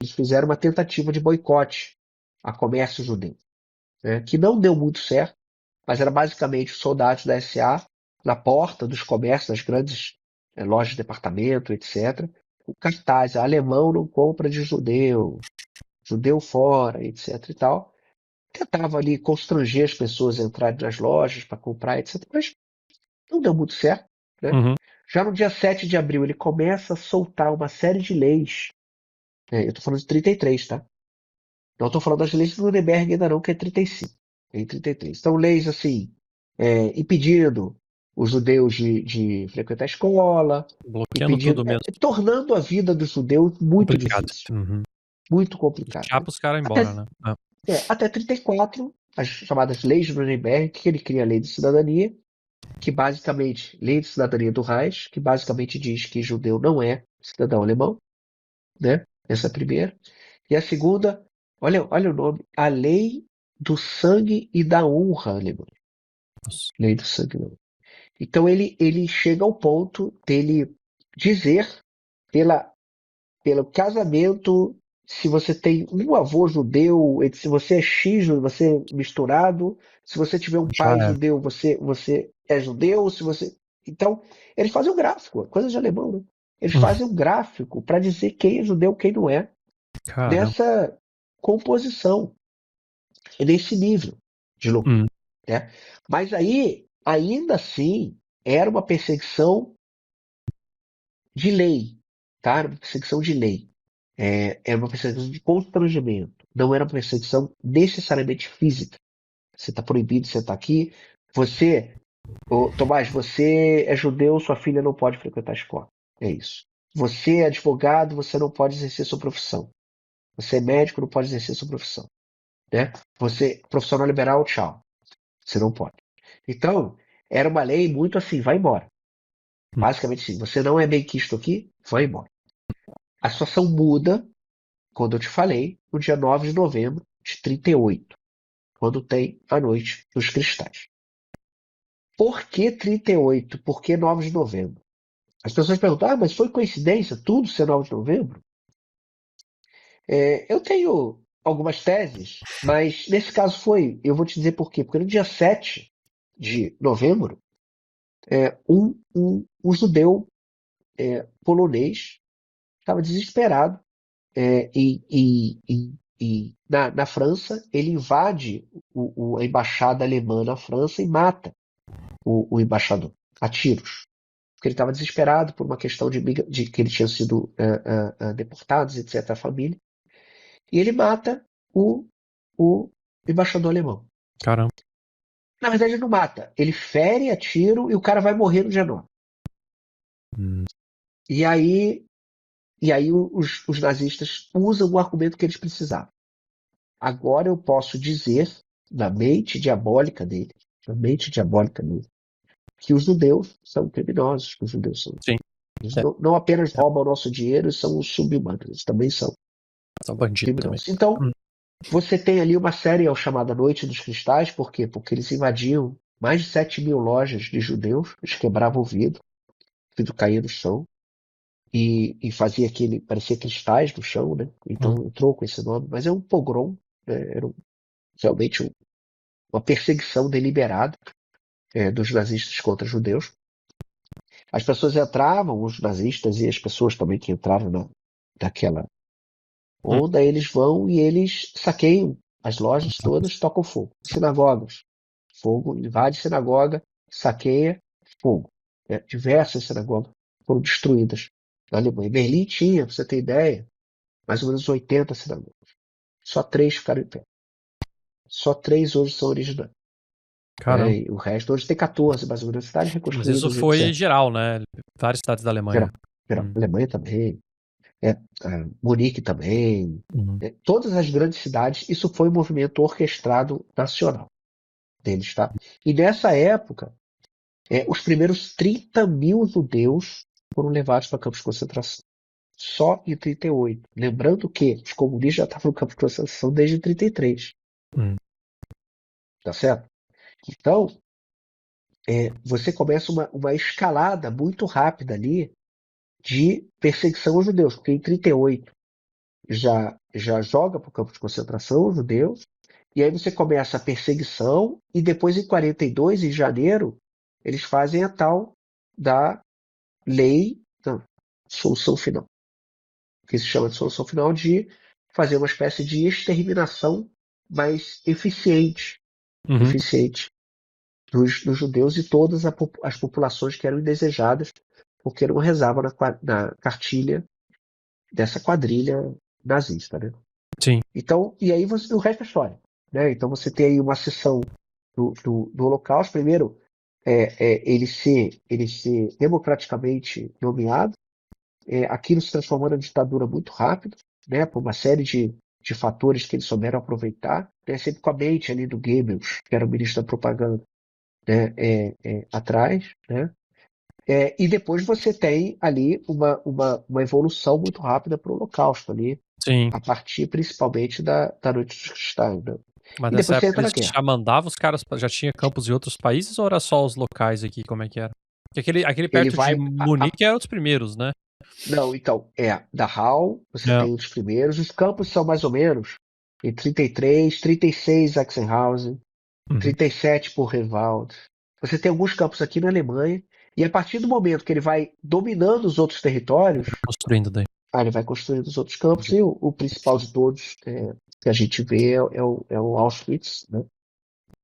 eles fizeram uma tentativa de boicote a comércio judeu, né, que não deu muito certo, mas era basicamente os soldados da SA na porta dos comércios, das grandes lojas de departamento, etc. O cartaz, alemão não compra de judeu, judeu fora, etc. e tal. Tentava ali constranger as pessoas a entrarem nas lojas para comprar, etc. Mas não deu muito certo, né? Uhum. Já no dia 7 de abril, ele começa a soltar uma série de leis. Eu estou falando de 33, tá? Não estou falando das leis de Nuremberg ainda não, que é 35. É em 33. Então, leis assim, impedindo os judeus de frequentar a escola, Bloqueando tudo mesmo. tornando a vida dos judeus muito Complicado. difícil, Uhum. muito E complicada. chapa os caras Até, embora, né? Ah. até 34, as chamadas leis de Nuremberg, que ele cria a lei de cidadania, que basicamente, lei de cidadania do Reich, que basicamente diz que judeu não é cidadão alemão, né? Essa é a primeira. E a segunda, olha o nome, a lei do sangue e da honra alemã. Nossa. Lei do sangue e da honra. Então ele chega ao ponto dele dizer pelo casamento, se você tem um avô judeu, se você é X, você é misturado, se você tiver um Já pai é. judeu, você é judeu, se você. Então, eles fazem um gráfico, coisa de alemão, né? Eles fazem um gráfico para dizer quem é judeu, quem não é, Caramba. nessa composição, nesse nível de loucura, Hum. né? Mas aí, ainda assim, era uma perseguição de lei, tá? Era uma perseguição de lei. Era uma perseguição de constrangimento. Não era uma perseguição necessariamente física. Você está proibido, você está aqui. Tomás, você é judeu, sua filha não pode frequentar a escola. É isso. Você é advogado, você não pode exercer sua profissão. Você é médico, não pode exercer sua profissão. Né? Você, profissional liberal, tchau. Você não pode. Então, era uma lei muito assim, vai embora. Basicamente assim, você não é bem quisto aqui, vai embora. A situação muda quando eu te falei, no dia 9 de novembro de 38, quando tem a Noite dos Cristais. Por que 38? Por que 9 de novembro? As pessoas perguntam, mas foi coincidência tudo ser 9 de novembro? Eu tenho algumas teses, mas nesse caso foi. Eu vou te dizer por quê. Porque no dia 7 de novembro, um judeu polonês estava desesperado na França. Ele invade a embaixada alemã na França e mata o embaixador a tiros. Porque ele estava desesperado por uma questão de que ele tinha sido deportado, etc., a família. E ele mata o embaixador alemão. Caramba. Na verdade, ele não mata. Ele fere a tiro e o cara vai morrer no dia 9. E aí, os nazistas usam o argumento que eles precisavam. Agora eu posso dizer, na mente diabólica dele, que os judeus são criminosos, que os judeus são. Sim. Eles É. não apenas roubam o nosso dinheiro e são os sub-humanos, eles também são São bandidos também. criminosos. Então, você tem ali uma série chamada Noite dos Cristais, por quê? Porque eles invadiam mais de 7.000 lojas de judeus, eles quebravam o vidro caía no chão, e fazia parecia cristais no chão, né? Então entrou com esse nome, mas é um pogrom, né? Realmente uma perseguição deliberada dos nazistas contra judeus. As pessoas entravam, os nazistas e as pessoas também que entraram naquela onda, eles vão e eles saqueiam as lojas todas, tocam fogo. Sinagogas, fogo, invade sinagoga, saqueia, fogo. Diversas sinagogas foram destruídas na Alemanha. Em Berlim tinha, pra você ter ideia, mais ou menos 80 sinagogas. Só 3 ficaram em pé. Só 3 hoje são originais. Caramba. E o resto hoje tem 14, mais ou menos, cidades Mas isso reconstruídas, foi etc. geral, né? Várias cidades da Alemanha. Geral. Alemanha também. Munique também. Todas as grandes cidades, isso foi um movimento orquestrado nacional deles, tá? E nessa época, os primeiros 30.000 judeus foram levados para campos de concentração. Só em 38. Lembrando que os comunistas já estavam no campo de concentração desde 33. Tá certo? Então, você começa uma escalada muito rápida ali de perseguição aos judeus, porque em 38 já joga para o campo de concentração os judeus, e aí você começa a perseguição, e depois em 42, em janeiro, eles fazem a tal da lei da solução final, que se chama de solução final, de fazer uma espécie de exterminação mais eficiente dos judeus e todas as populações que eram indesejadas, porque não rezavam na cartilha dessa quadrilha nazista, né? Sim. Então, e aí o resto é história, né? Então você tem aí uma sessão do Holocausto. Primeiro, ele ser democraticamente nomeado, aquilo se transformou numa ditadura muito rápido, né? Por uma série de fatores que eles souberam aproveitar, né? Sempre com a mente ali do Goebbels, que era o ministro da propaganda, né? Atrás, né? E depois você tem ali uma evolução muito rápida para o Holocausto ali, Sim. a partir principalmente da Noite dos Cristais, né? Mas E nessa depois você época entra na eles guerra. já mandavam os caras, já tinha campos em outros países ou era só os locais aqui, como é que era? Porque aquele Ele perto de vai. Munique era os primeiros, né? Não, então, Dachau, você É. tem os primeiros. Os campos são mais ou menos em 33, 36 Sachsenhausen, 37 por Rewald. Você tem alguns campos aqui na Alemanha, e a partir do momento que ele vai dominando os outros territórios, Construindo daí. ele vai construindo os outros campos, e o principal de todos que a gente vê é o Auschwitz, né?